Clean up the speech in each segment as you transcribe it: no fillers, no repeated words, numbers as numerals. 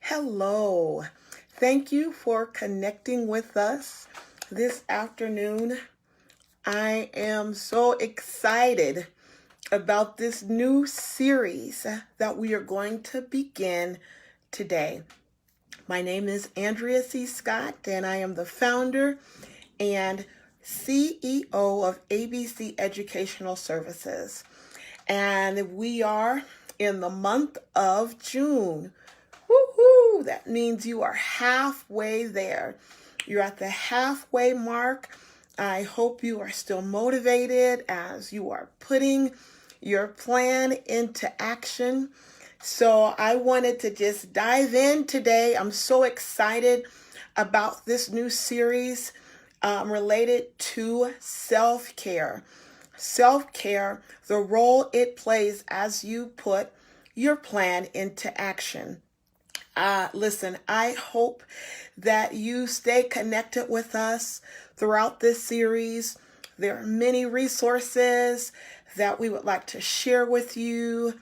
Hello. Thank you for connecting with us this afternoon. I am so excited about this new series that we are going to begin today. My name is Andrea C. Scott, and I am the founder and CEO of A.B.C. Educational Services. And we are in the month of June. Woohoo! That means you are halfway there. You're at the halfway mark. I hope you are still motivated as you are putting your plan into action. So I wanted to just dive in today. I'm so excited about this new series related to self-care. Self-care, the role it plays as you put your plan into action. Listen, I hope that you stay connected with us throughout this series. There are many resources that we would like to share with you.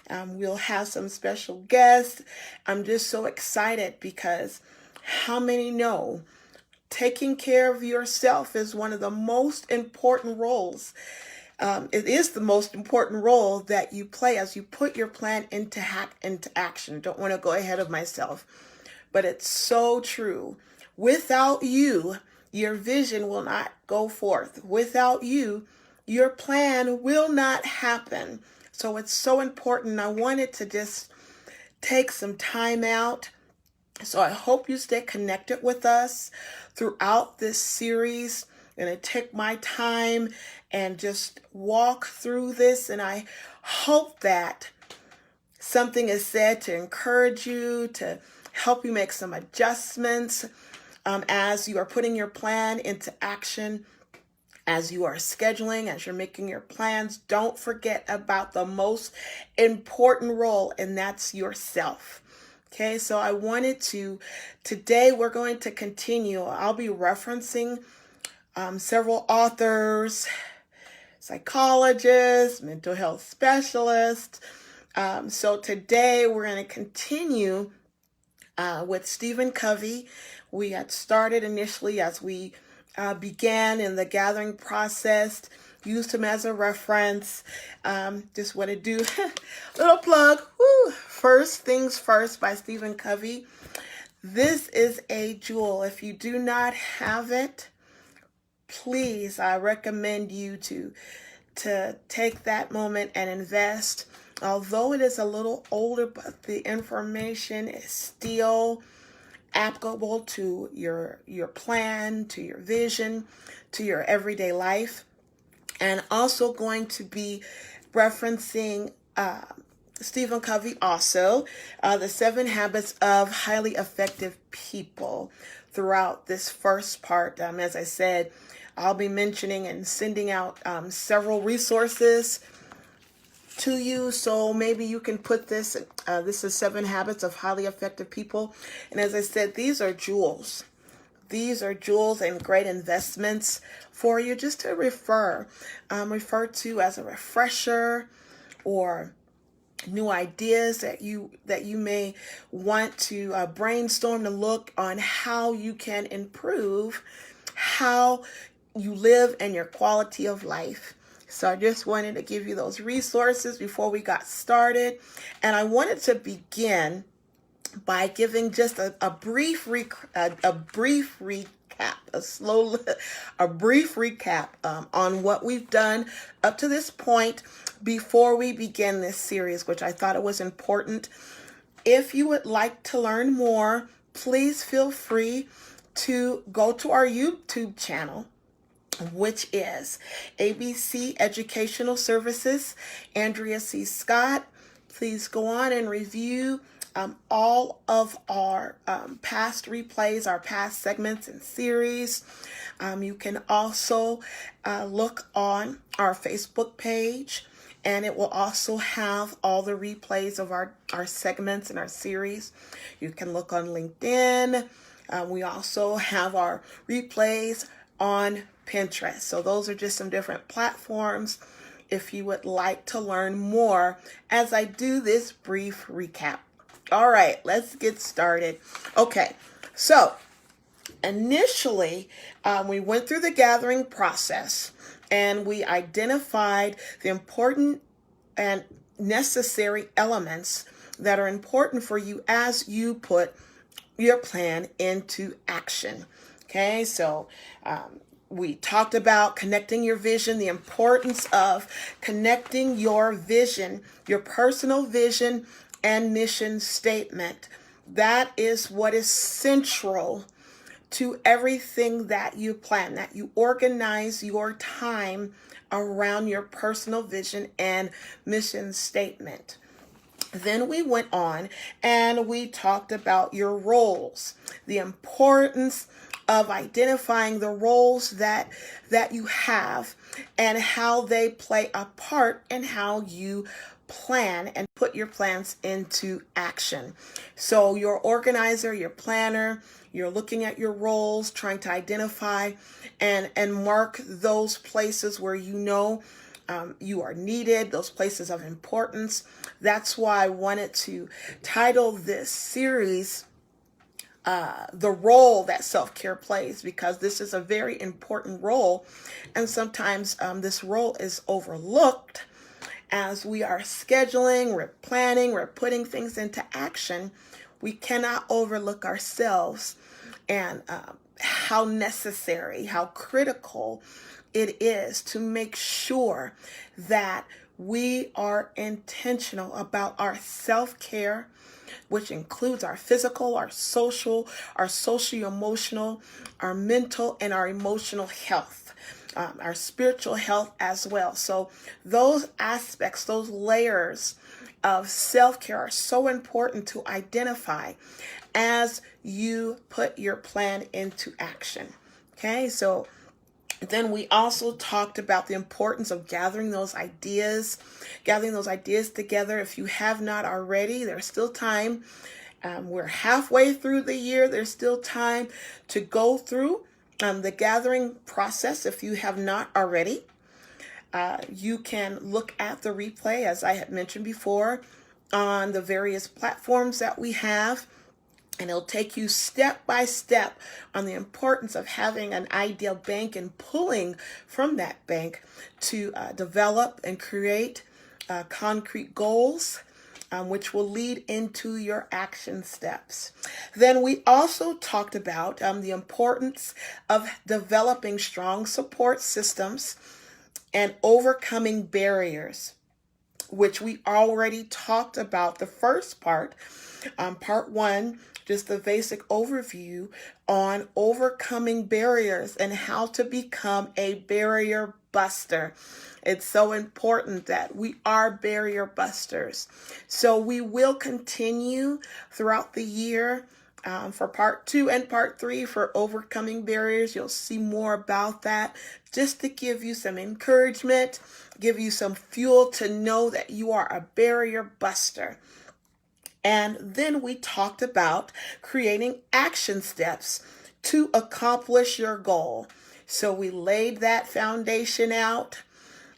We'll have some special guests. I'm just so excited because how many know taking care of yourself is one of the most important roles. It is the most important role that you play as you put your plan into action. Don't want to go ahead of myself, but it's so true. Without you, your vision will not go forth. Without you, your plan will not happen. So it's so important. I wanted to just take some time out. So I hope you stay connected with us throughout this series. I'm going to take my time and just walk through this. And I hope that something is said to encourage you, to help you make some adjustments as you are putting your plan into action, as you are scheduling, as you're making your plans. Don't forget about the most important role, and that's yourself. Okay, so I wanted today we're going to continue. I'll be referencing several authors, psychologists, mental health specialists. So today we're going to continue with Stephen Covey. We had started initially as we began in the gathering process, used him as a reference. Just want to do a little plug. Woo. First Things First by Stephen Covey. This is a jewel. If you do not have it, please, I recommend you to take that moment and invest. Although it is a little older, but the information is still applicable to your plan, to your vision, to your everyday life. And also going to be referencing Stephen Covey also, the 7 Habits of Highly Effective People throughout this first part. As I said, I'll be mentioning and sending out several resources to you, so maybe you can put this. This is 7 Habits of Highly Effective People, and as I said, these are jewels. These are jewels and great investments for you, just to refer to as a refresher or new ideas that you may want to brainstorm to look on how you can improve how you live and your quality of life. So I just wanted to give you those resources before we got started. And I wanted to begin by giving just a brief recap on what we've done up to this point before we begin this series, which I thought it was important. If you would like to learn more, please feel free to go to our YouTube channel, which is A.B.C. Educational Services, Andrea C. Scott. Please go on and review all of our past replays, our past segments and series. You can also look on our Facebook page, and it will also have all the replays of our segments and our series. You can look on LinkedIn. We also have our replays on Pinterest. So those are just some different platforms if you would like to learn more as I do this brief recap. All right, let's get started. Okay, so initially, we went through the gathering process and we identified the important and necessary elements that are important for you as you put your plan into action. Okay, so we talked about connecting your vision, the importance of connecting your vision, your personal vision and mission statement. That is what is central to everything that you plan, that you organize your time around your personal vision and mission statement. Then we went on and we talked about your roles, the importance of identifying the roles that you have and how they play a part in how you plan and put your plans into action. So your organizer, your planner, you're looking at your roles, trying to identify and mark those places where you know you are needed, those places of importance. That's why I wanted to title this series The Role That Self-Care Plays, because this is a very important role. And sometimes this role is overlooked as we are scheduling, we're planning, we're putting things into action. We cannot overlook ourselves and how necessary, how critical it is to make sure that we are intentional about our self-care, which includes our physical, our socio-emotional, our mental, and our emotional health, our spiritual health as well. So those aspects, those layers of self-care are so important to identify as you put your plan into action. Okay, so then we also talked about the importance of gathering those ideas together. If you have not already, there's still time. We're halfway through the year. There's still time to go through the gathering process. If you have not already, you can look at the replay, as I had mentioned before, on the various platforms that we have. And it'll take you step by step on the importance of having an ideal bank and pulling from that bank to develop and create concrete goals, which will lead into your action steps. Then we also talked about the importance of developing strong support systems and overcoming barriers, which we already talked about the first part, part one, just the basic overview on overcoming barriers and how to become a barrier buster. It's so important that we are barrier busters. So we will continue throughout the year for part 2 and part 3 for overcoming barriers. You'll see more about that, just to give you some encouragement, give you some fuel to know that you are a barrier buster. And then we talked about creating action steps to accomplish your goal. So we laid that foundation out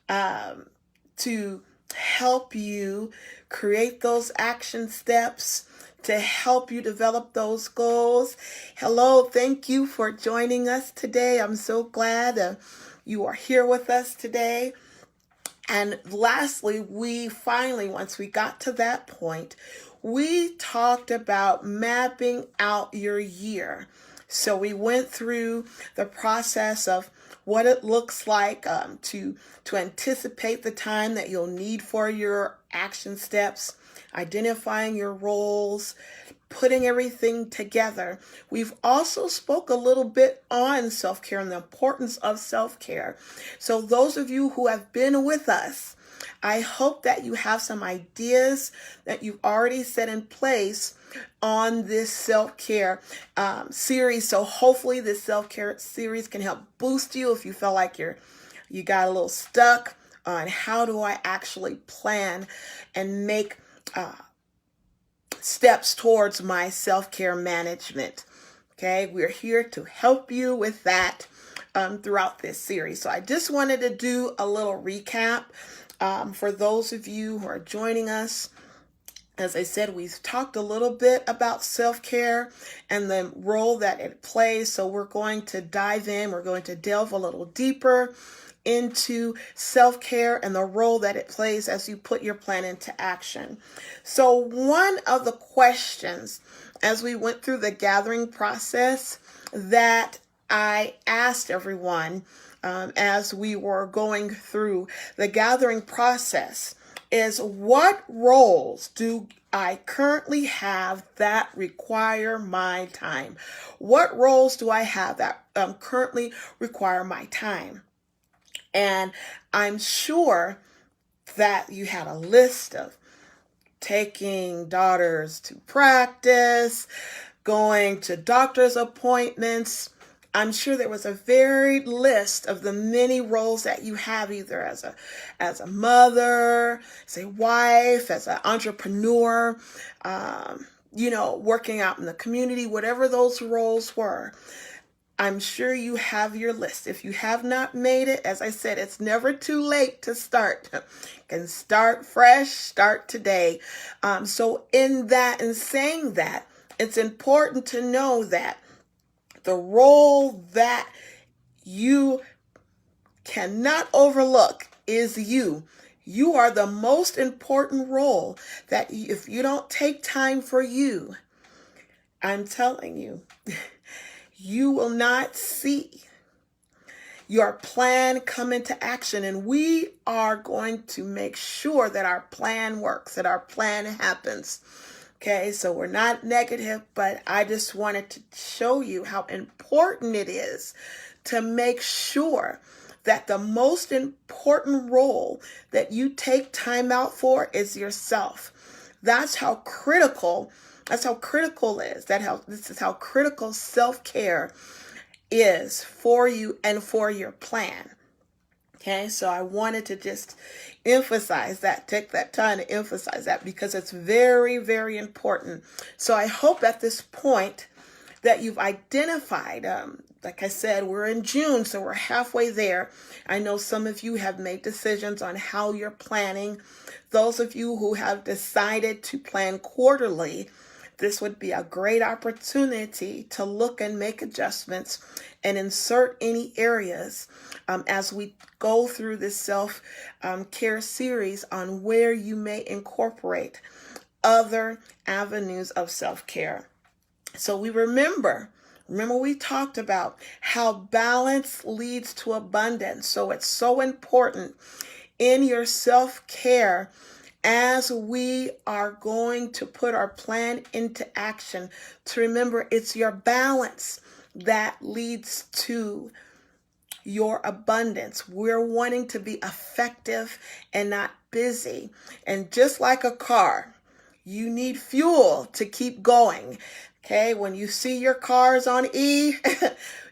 to help you create those action steps, to help you develop those goals. Hello, thank you for joining us today. I'm so glad you are here with us today. And lastly, we finally, once we got to that point, we talked about mapping out your year. So we went through the process of what it looks like to anticipate the time that you'll need for your action steps, identifying your roles, putting everything together. We've also spoke a little bit on self-care and the importance of self-care. So those of you who have been with us, I hope that you have some ideas that you've already set in place on this self-care series. So hopefully this self-care series can help boost you if you feel like you got a little stuck on how do I actually plan and make steps towards my self-care management. Okay, we're here to help you with that throughout this series. So I just wanted to do a little recap for those of you who are joining us As I said, we've talked a little bit about self-care and the role that it plays. So we're going to dive in. We're going to delve a little deeper into self-care and the role that it plays as you put your plan into action. So one of the questions as we went through the gathering process that I asked everyone as we were going through the gathering process is, what roles do I currently have that require my time? What roles do I have that currently require my time? And I'm sure that you had a list of taking daughters to practice, going to doctor's appointments. I'm sure there was a varied list of the many roles that you have, either as a mother, as a wife, as an entrepreneur, working out in the community, whatever those roles were. I'm sure you have your list. If you have not made it, as I said, it's never too late to start. You can start fresh, start today. So in saying that, it's important to know that the role that you cannot overlook is you. You are the most important role that if you don't take time for you, I'm telling you, you will not see your plan come into action. And we are going to make sure that our plan works, that our plan happens. Okay, so we're not negative, but I just wanted to show you how important it is to make sure that the most important role that you take time out for is yourself. That's how critical this is how critical self-care is for you and for your plan. Okay, so I wanted to just emphasize that, take that time to emphasize that, because it's very, very important. So I hope at this point that you've identified, like I said, we're in June, so we're halfway there. I know some of you have made decisions on how you're planning. Those of you who have decided to plan quarterly, this would be a great opportunity to look and make adjustments and insert any areas as we go through this self-care series on where you may incorporate other avenues of self-care. So we remember we talked about how balance leads to abundance. So it's so important in your self-care as we are going to put our plan into action to remember it's your balance that leads to your abundance. We're wanting to be effective and not busy. And just like a car, you need fuel to keep going. Okay, when you see your car's on E,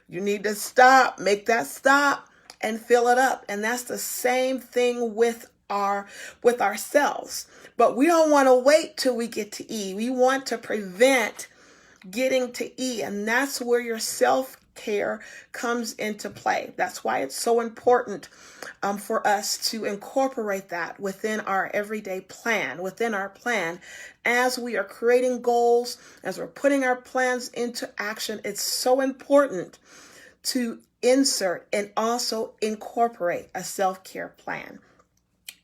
you need to stop, make that stop and fill it up. And that's the same thing with ourselves. But we don't want to wait till we get to E. We want to prevent getting to E, and that's where your self-care comes into play. That's why it's so important for us to incorporate that within our everyday plan, within our plan. As we are creating goals, as we're putting our plans into action, it's so important to insert and also incorporate a self-care plan.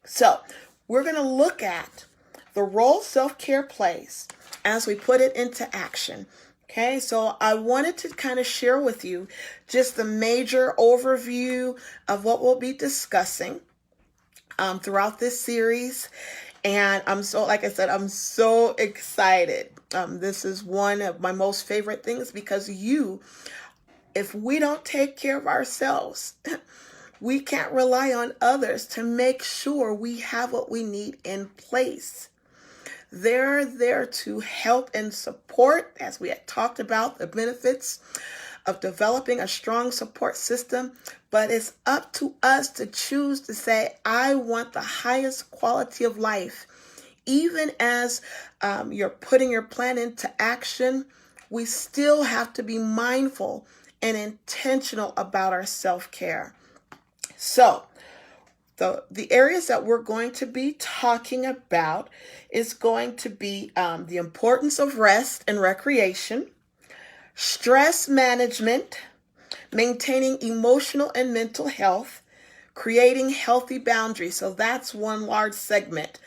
So we're going to look at the role self-care plays as we put it into action. Okay, so I wanted to kind of share with you just the major overview of what we'll be discussing throughout this series. And like I said, I'm so excited. This is one of my most favorite things because if we don't take care of ourselves, we can't rely on others to make sure we have what we need in place. They're there to help and support, as we had talked about, the benefits of developing a strong support system. But it's up to us to choose to say, I want the highest quality of life. Even as you're putting your plan into action, we still have to be mindful and intentional about our self-care. So The areas that we're going to be talking about is going to be the importance of rest and recreation, stress management, maintaining emotional and mental health, creating healthy boundaries. So that's one large segment,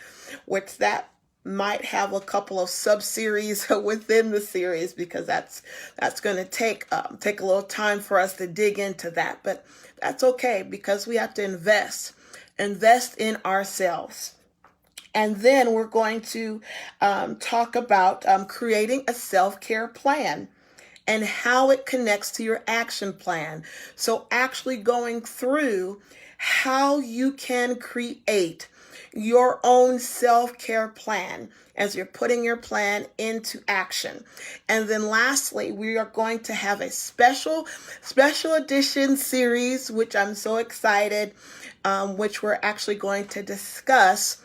which that might have a couple of sub-series within the series, because that's going to take a little time for us to dig into that. But that's okay, because we have to invest in ourselves. And then we're going to talk about creating a self-care plan and how it connects to your action plan. So actually going through how you can create your own self-care plan as you're putting your plan into action. And then lastly, we are going to have a special edition series, which I'm so excited, which we're actually going to discuss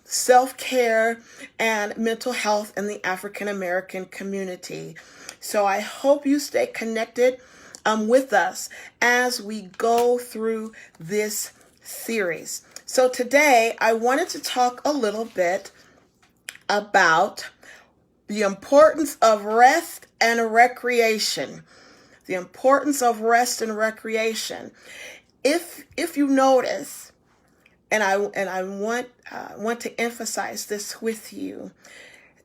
self-care and mental health in the African American community. So I hope you stay connected with us as we go through this series. So today I wanted to talk a little bit about the importance of rest and recreation. The importance of rest and recreation. If you notice, and I want to emphasize this with you,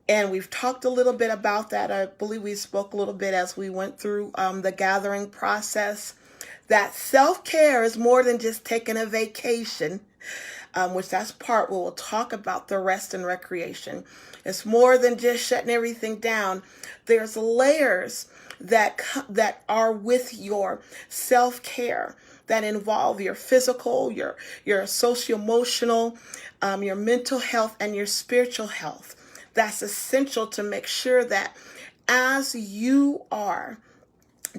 and we've talked a little bit about that. I believe we spoke a little bit as we went through the gathering process, that self-care is more than just taking a vacation, which that's part where we'll talk about the rest and recreation. It's more than just shutting everything down. There's layers that are with your self-care that involve your physical, your socio-emotional, your mental health, and your spiritual health. That's essential to make sure that as you are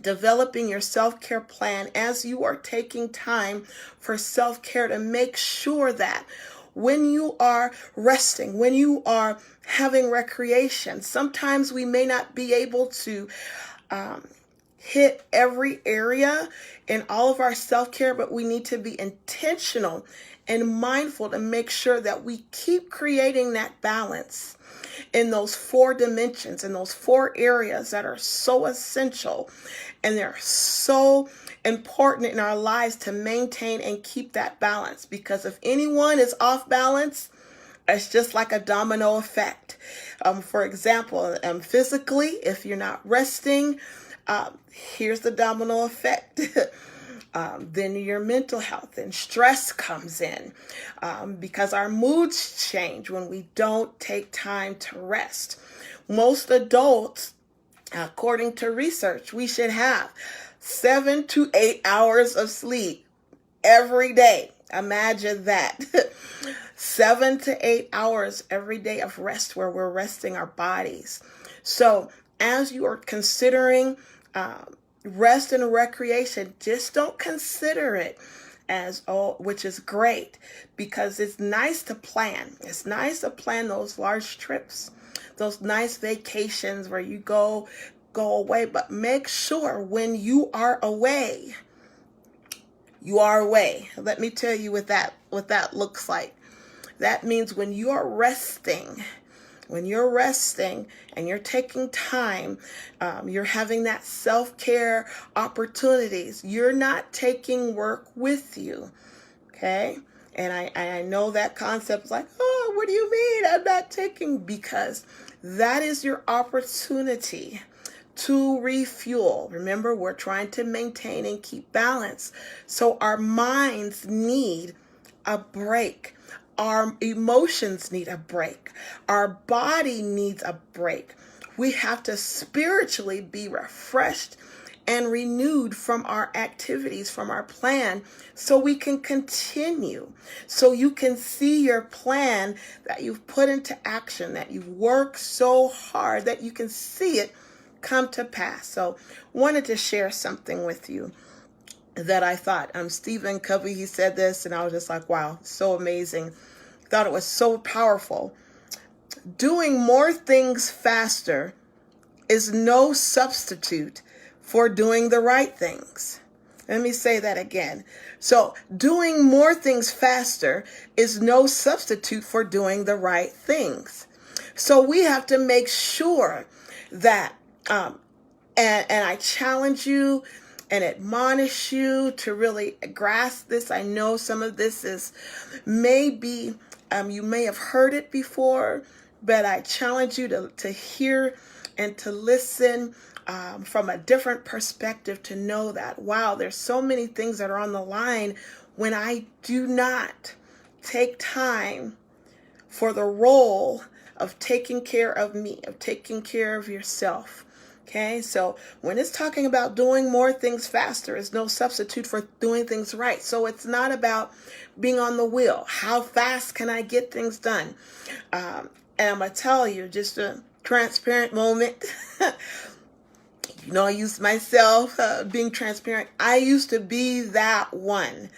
developing your self-care plan, as you are taking time for self-care, to make sure that when you are resting, when you are having recreation, sometimes we may not be able to hit every area in all of our self-care, but we need to be intentional and mindful to make sure that we keep creating that balance in those 4 dimensions, in those 4 areas that are so essential, and they're so important in our lives to maintain and keep that balance. Because if anyone is off balance, it's just like a domino effect. For example, physically, if you're not resting, here's the domino effect. Then your mental health and stress comes in, because our moods change when we don't take time to rest. Most adults, according to research, we should have 7 to 8 hours of sleep every day. Imagine that. 7 to 8 hours every day of rest, where we're resting our bodies. So as you are considering rest and recreation, just don't consider it as, which is great, because it's nice to plan. It's nice to plan those large trips, those nice vacations where you go away, but make sure when you are away, you are away. Let me tell you what that looks like. That means when you are resting, and you're taking time, you're having that self-care opportunities. You're not taking work with you, okay? And I know that concept is like, oh, what do you mean I'm not taking? Because that is your opportunity to refuel. Remember, we're trying to maintain and keep balance. So our minds need a break. Our emotions need a break. Our body needs a break. We have to spiritually be refreshed and renewed from our activities, from our plan, so we can continue. So you can see your plan that you've put into action, that you've worked so hard, that you can see it come to pass. So wanted to share something with you that I thought, Stephen Covey, he said this, and I was just like, wow, so amazing. Thought it was so powerful. Doing more things faster is no substitute for doing the right things. Let me say that again. So doing more things faster is no substitute for doing the right things. So we have to make sure that, and I challenge you and admonish you to really grasp this. I know some of this is maybe, you may have heard it before, but I challenge you to hear and to listen from a different perspective, to know that, wow, there's so many things that are on the line when I do not take time for the role of taking care of me, of taking care of yourself. Okay, so when it's talking about doing more things faster, is no substitute for doing things right. So it's not about being on the wheel. How fast can I get things done? And I'm going to tell you, just a transparent moment. I use myself being transparent. I used to be that one.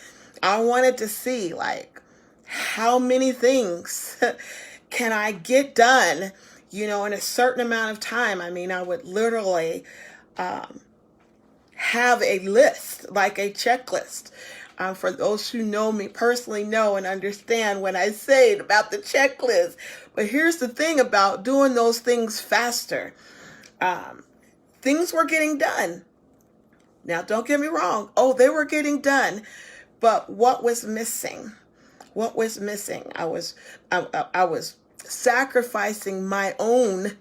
I wanted to see, like, how many things can I get done, in a certain amount of time. I mean, I would literally have a list, like a checklist. For those who know me personally know and understand when I say it about the checklist. But here's the thing about doing those things faster. Things were getting done. Now, don't get me wrong. Oh, they were getting done. But what was missing? What was missing? I was sacrificing my own.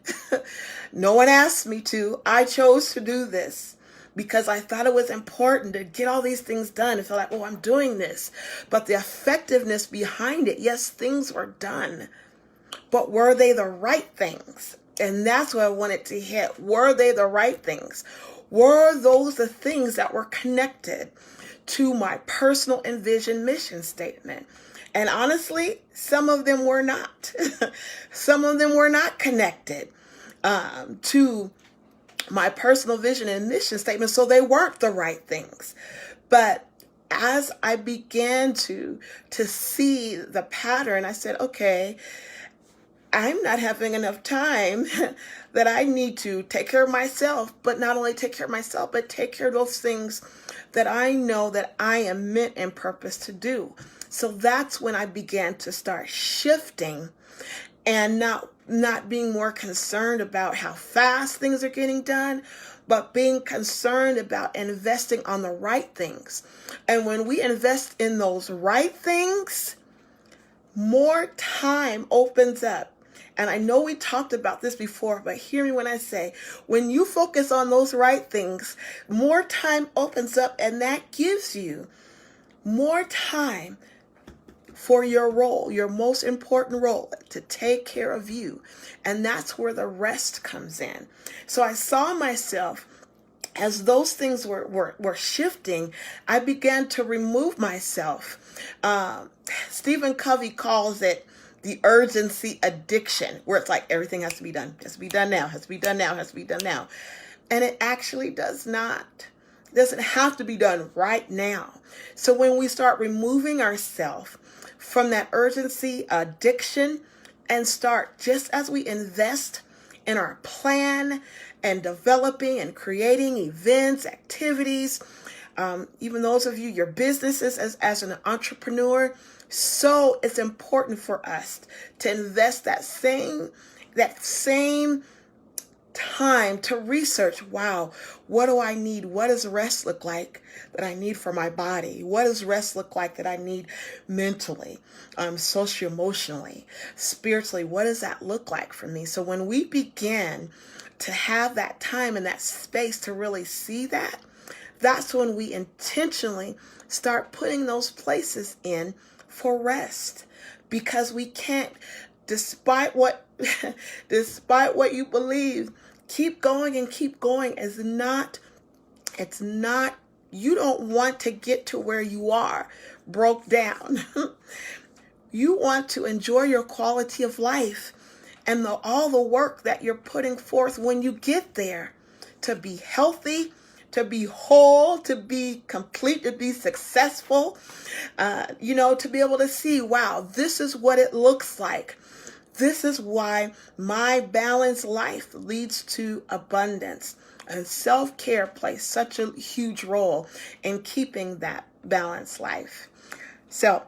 No one asked me to. I chose to do this because I thought it was important to get all these things done. I feel like, oh, I'm doing this. But the effectiveness behind it, yes, things were done. But were they the right things? And that's what I wanted to hit. Were they the right things? Were those the things that were connected to my personal and vision mission statement? And honestly, some of them were not. Some of them were not connected to my personal vision and mission statement, so they weren't the right things. But as I began to see the pattern, I said, okay, I'm not having enough time that I need to take care of myself, but not only take care of myself, but take care of those things that I know that I am meant and purposed to do. So that's when I began to start shifting and not being more concerned about how fast things are getting done, but being concerned about investing on the right things. And when we invest in those right things, more time opens up. And I know we talked about this before, but hear me when I say, when you focus on those right things, more time opens up, and that gives you more time for your role, your most important role, to take care of you. And that's where the rest comes in. So I saw myself, as those things were shifting, I began to remove myself. Stephen Covey calls it the urgency addiction, where it's like everything has to be done, has to be done now, has to be done now, has to be done now. And it actually doesn't have to be done right now. So when we start removing ourselves from that urgency addiction and start, just as we invest in our plan and developing and creating events, activities, even those of you, your businesses as an entrepreneur, so it's important for us to invest that same time to research, wow, what do I need? What does rest look like that I need for my body? What does rest look like that I need mentally, socio-emotionally, spiritually? What does that look like for me? So when we begin to have that time and that space to really see that, that's when we intentionally start putting those places in for rest, because we can't, despite what you believe, keep going and keep going it's not, you don't want to get to where you are broke down. You want to enjoy your quality of life and all the work that you're putting forth when you get there, to be healthy, to be whole, to be complete, to be successful, to be able to see, wow, this is what it looks like This is why my balanced life leads to abundance. And self-care plays such a huge role in keeping that balanced life. So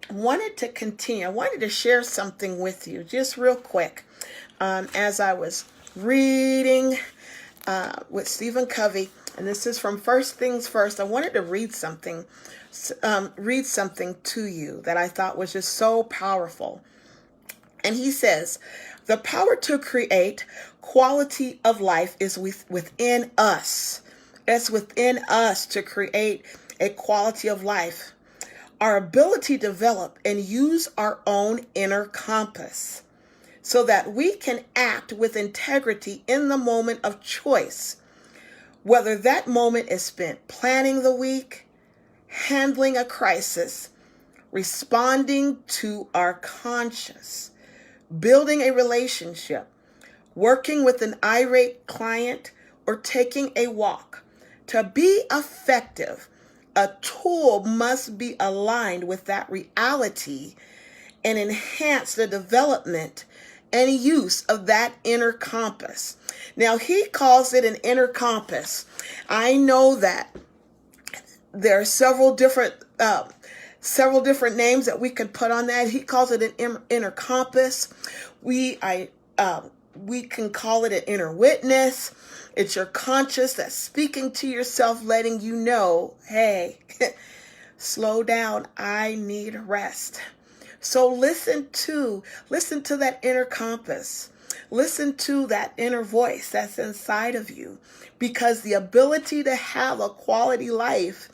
I wanted to share something with you just real quick. As I was reading with Stephen Covey, and this is from First Things First, I wanted to read something to you that I thought was just so powerful. And he says, the power to create quality of life is within us. It's within us to create a quality of life. Our ability to develop and use our own inner compass so that we can act with integrity in the moment of choice, whether that moment is spent planning the week, handling a crisis, responding to our conscience, building a relationship, working with an irate client, or taking a walk. To be effective, a tool must be aligned with that reality and enhance the development and use of that inner compass. Now, he calls it an inner compass. I know that there are several different names that we could put on that. He calls it an inner compass. We can call it an inner witness. It's your conscious that's speaking to yourself, letting you know, hey, slow down. I need rest. So listen to that inner compass. Listen to that inner voice that's inside of you, because the ability to have a quality life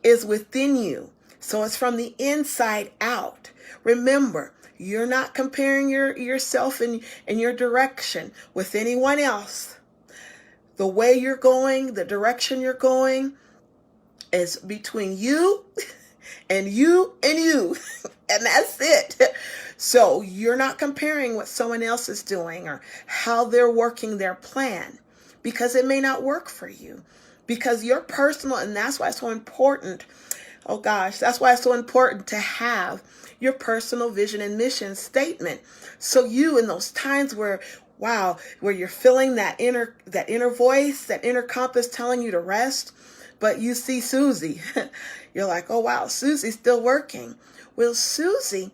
is within you. So it's from the inside out. Remember, you're not comparing yourself and your direction with anyone else. The way you're going, the direction you're going is between you and you and you. And that's it. So you're not comparing what someone else is doing or how they're working their plan, because it may not work for you, because you're personal. And that's why it's so important. Oh gosh, that's why it's so important to have your personal vision and mission statement. So you, in those times where you're feeling that inner voice, that inner compass telling you to rest, but you see Susie, you're like, oh wow, Susie's still working. Well, Susie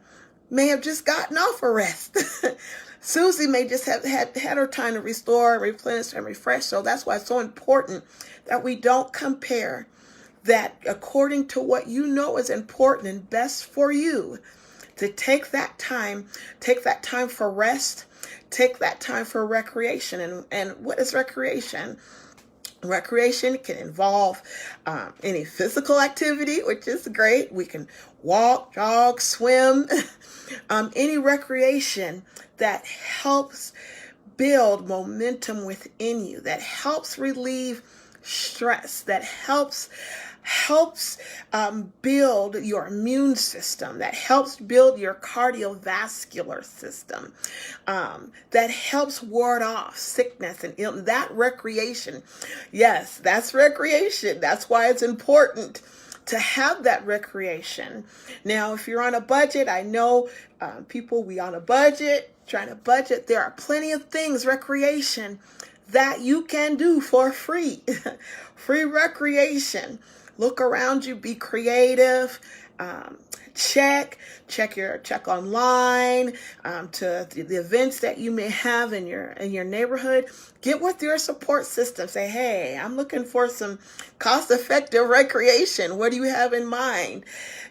may have just gotten off a rest. Susie may just have had her time to restore, replenish, and refresh. So that's why it's so important that we don't compare. That according to what you know is important and best for you, to take that time for rest, take that time for recreation. And what is recreation? Recreation can involve any physical activity, which is great. We can walk, jog, swim, any recreation that helps build momentum within you, that helps relieve stress, that helps build your immune system, that helps build your cardiovascular system, that helps ward off sickness and illness. That recreation, yes, that's recreation. That's why it's important to have that recreation. Now, if you're on a budget, I know we on a budget, trying to budget. There are plenty of things, recreation, that you can do for free. Free recreation. Look around you, be creative, check online to the events that you may have in your neighborhood. Get with your support system. Say, hey, I'm looking for some cost-effective recreation. What do you have in mind?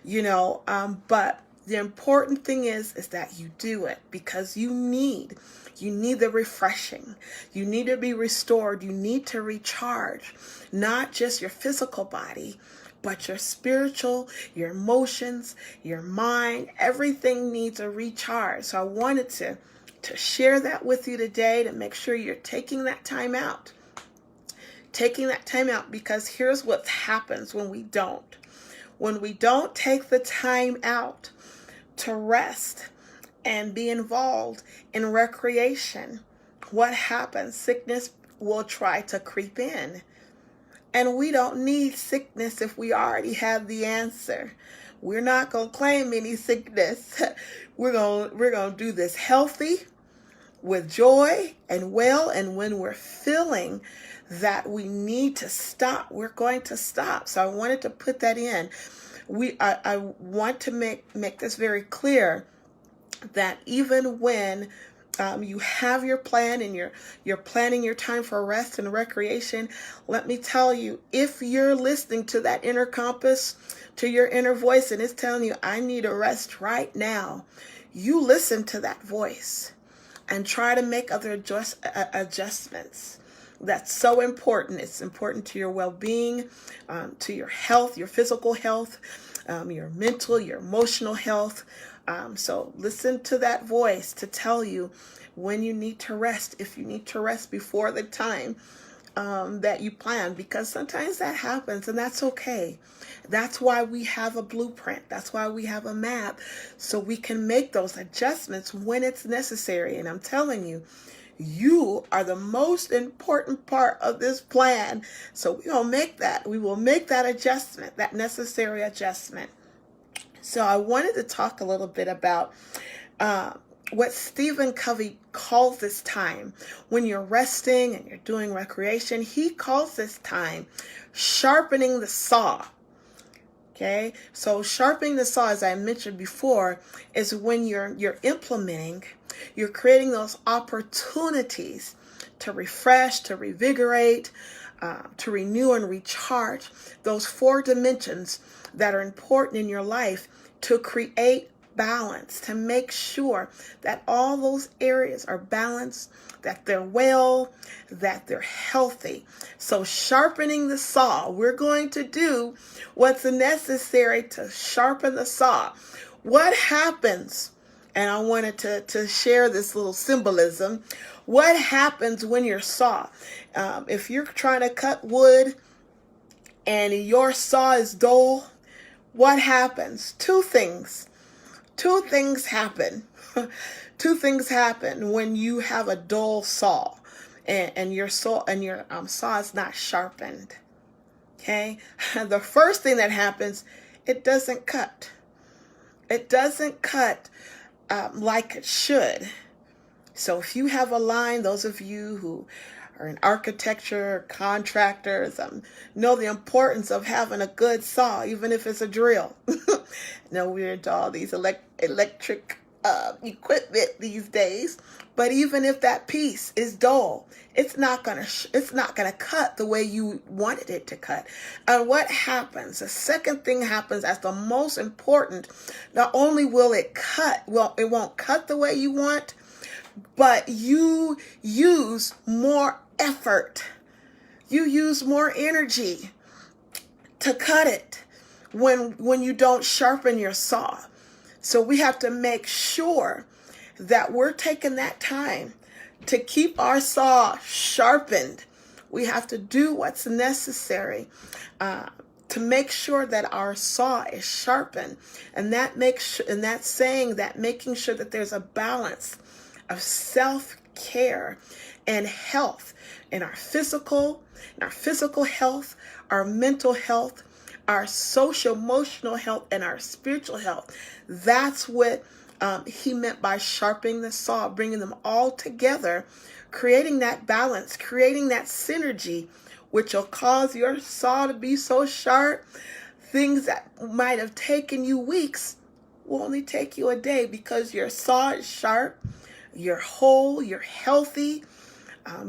But the important thing is that you do it, because you need the refreshing. You need to be restored. You need to recharge, not just your physical body, but your spiritual, your emotions, your mind. Everything needs a recharge. So I wanted to share that with you today, to make sure you're taking that time out. Because here's what happens when we don't. When we don't take the time out to rest and be involved in recreation, what happens? Sickness will try to creep in. And we don't need sickness if we already have the answer. We're not going to claim any sickness. We're going to do this healthy, with joy and well, and when we're feeling that we need to stop, we're going to stop. So I wanted to put that in. I want to make this very clear that even when you have your plan and you're planning your time for rest and recreation, let me tell you, if you're listening to that inner compass, to your inner voice, and it's telling you, I need a rest right now, you listen to that voice and try to make other adjustments. That's so important. It's important to your well-being, to your health, your physical health, your mental, your emotional health. So listen to that voice to tell you when you need to rest, if you need to rest before the time that you plan, because sometimes that happens, and that's okay. That's why we have a blueprint. That's why we have a map, so we can make those adjustments when it's necessary. And I'm telling you, you are the most important part of this plan. So we will make that adjustment, that necessary adjustment. So I wanted to talk a little bit about what Stephen Covey calls this time when you're resting and you're doing recreation. He calls this time sharpening the saw. Okay, so sharpening the saw, as I mentioned before, is when you're implementing, you're creating those opportunities to refresh, to revigorate, to renew and recharge, those 4 dimensions that are important in your life to create balance, to make sure that all those areas are balanced, that they're well, that they're healthy. So sharpening the saw, we're going to do what's necessary to sharpen the saw. What happens, and I wanted to share this little symbolism, what happens when your saw, if you're trying to cut wood and your saw is dull, what happens? Two things happen. Two things happen when you have a dull saw and your saw is not sharpened. Okay? The first thing that happens, it doesn't cut. It doesn't cut like it should. So if you have a line, those of you who are in architecture, contractors, know the importance of having a good saw, even if it's a drill. No, we're into all these electric equipment these days. But even if that piece is dull, it's not gonna cut the way you wanted it to cut. And what happens? The second thing happens as the most important. Not only will it cut, it won't cut the way you want, but you use more effort. You use more energy to cut it when you don't sharpen your saw. So we have to make sure that we're taking that time to keep our saw sharpened. We have to do what's necessary to make sure that our saw is sharpened, and making sure that there's a balance of self-care and health in our physical health, our mental health, our social emotional health, and our spiritual health. That's what he meant by sharpening the saw, bringing them all together, creating that balance, creating that synergy, which will cause your saw to be so sharp, things that might have taken you weeks will only take you a day, because your saw is sharp, you're whole, you're healthy,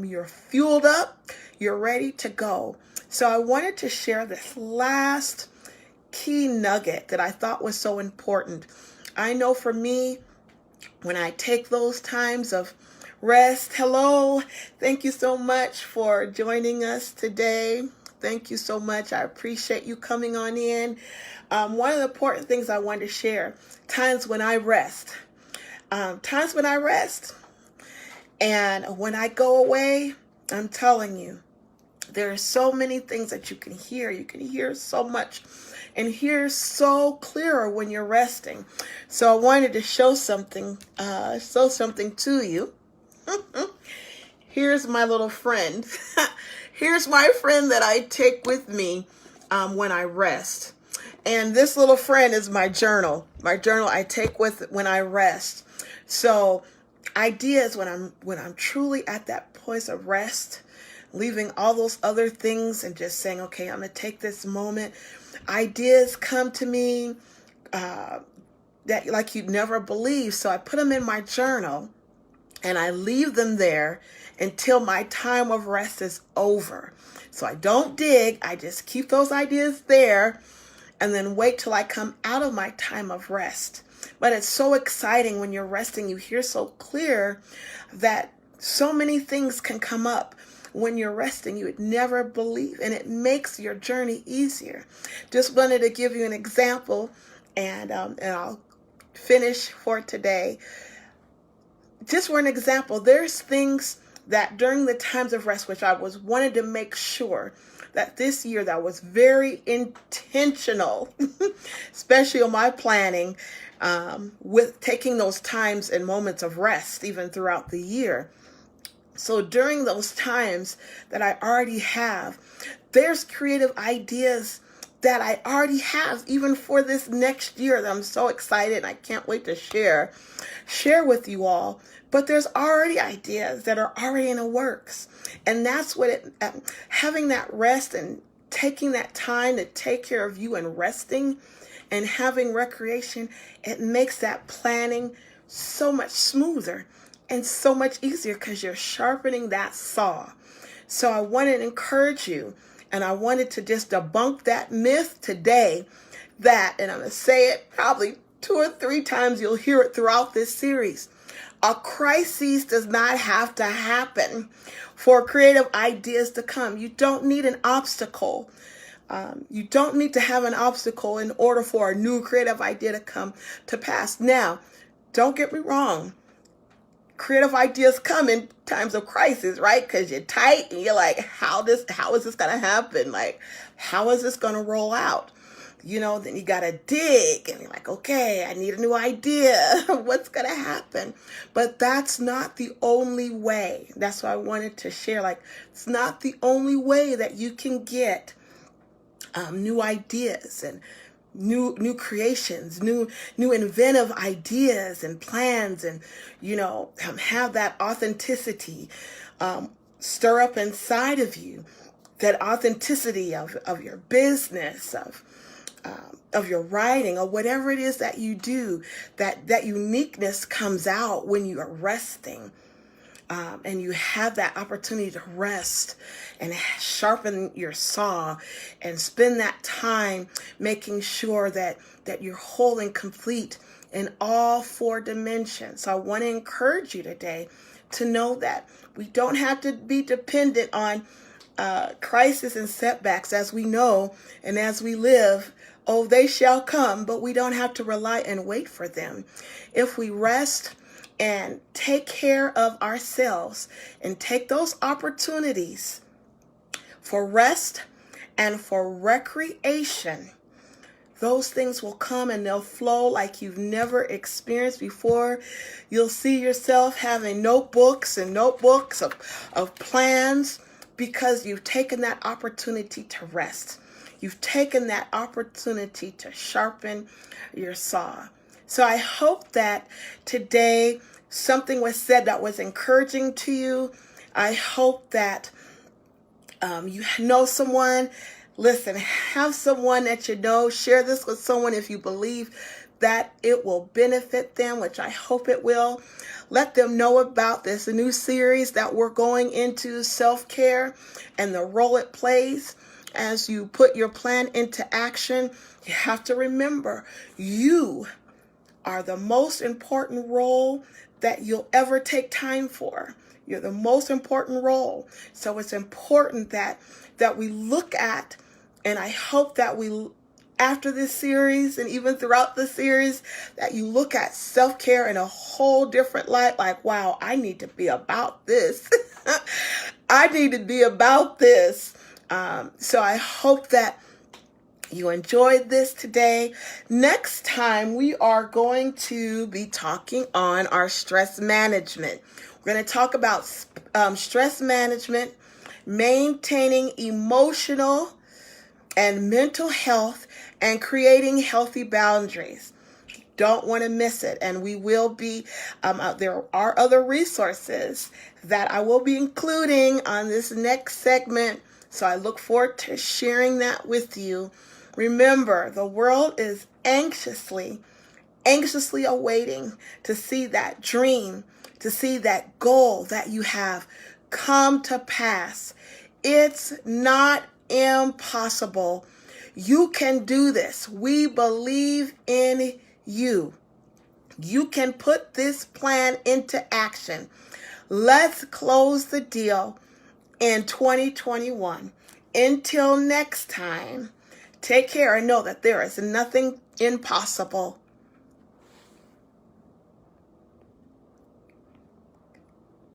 you're fueled up, you're ready to go. So I wanted to share this last key nugget that I thought was so important. I know for me, when I take those times of rest, hello, thank you so much for joining us today. Thank you so much. I appreciate you coming on in. One of the important things I wanted to share, times when I rest. And when I go away, I'm telling you, there are so many things that you can hear. You can hear so much and hear so clearer when you're resting. So I wanted to show something to you. here's my little friend. Here's my friend that I take with me when I rest. And this little friend is my journal. My journal I take with when I rest. So ideas when I'm truly at that place of rest, leaving all those other things and just saying, okay, I'm going to take this moment. Ideas come to me that like you'd never believe. So I put them in my journal and I leave them there until my time of rest is over. So I don't dig. I just keep those ideas there and then wait till I come out of my time of rest. But it's so exciting when you're resting. You hear so clear that so many things can come up when you're resting you would never believe, and it makes your journey easier. Just wanted to give you an example, and I'll finish for today. Just for an example, there's things that during the times of rest, which I wanted to make sure that this year that was very intentional, especially on my planning, with taking those times and moments of rest even throughout the year. So during those times that I already have, there's creative ideas that I already have even for this next year that I'm so excited and I can't wait to share with you all. But there's already ideas that are already in the works. And that's what having that rest and taking that time to take care of you and resting and having recreation, it makes that planning so much smoother and so much easier because you're sharpening that saw. So I wanted to encourage you, and I wanted to just debunk that myth today that, and I'm going to say it probably 2 or 3 times, you'll hear it throughout this series. A crisis does not have to happen for creative ideas to come. You don't need an obstacle. You don't need to have an obstacle in order for a new creative idea to come to pass. Now, don't get me wrong. Creative ideas come in times of crisis, right? Because you're tight and you're like, how is this going to happen? Like, how is this going to roll out? Then you got to dig and you're like, okay, I need a new idea. What's going to happen? But that's not the only way. That's why I wanted to share. Like, it's not the only way that you can get new ideas and new creations, new inventive ideas and plans, and have that authenticity stir up inside of you, that authenticity of your business, of your writing, or whatever it is that you do. That uniqueness comes out when you are resting. And you have that opportunity to rest and sharpen your saw and spend that time making sure that you're whole and complete in all 4 dimensions. So I want to encourage you today to know that we don't have to be dependent on crisis and setbacks, as we know and as we live. Oh, they shall come, but we don't have to rely and wait for them. If we rest and take care of ourselves and take those opportunities for rest and for recreation, those things will come and they'll flow like you've never experienced before. You'll see yourself having notebooks and notebooks of plans because you've taken that opportunity to rest. You've taken that opportunity to sharpen your saw. So I hope that today something was said that was encouraging to you. I hope that you know someone. Listen, have someone that you know. Share this with someone if you believe that it will benefit them, which I hope it will. Let them know about this new series that we're going into, self-care, and the role it plays as you put your plan into action. You have to remember, you are the most important role that you'll ever take time for. You're the most important role. So it's important that we look at, and I hope that we, after this series and even throughout the series, that you look at self-care in a whole different light. Like, wow, I need to be about this. I need to be about this. So I hope that you enjoyed this today. Next time, we are going to be talking on our stress management. We're going to talk about stress management, maintaining emotional and mental health, and creating healthy boundaries. Don't want to miss it. And we will be, there are other resources that I will be including on this next segment. So I look forward to sharing that with you. Remember, the world is anxiously awaiting to see that dream, to see that goal that you have come to pass. It's not impossible. You can do this. We believe in you. You can put this plan into action. Let's close the deal in 2021. Until next time, take care and know that there is nothing impossible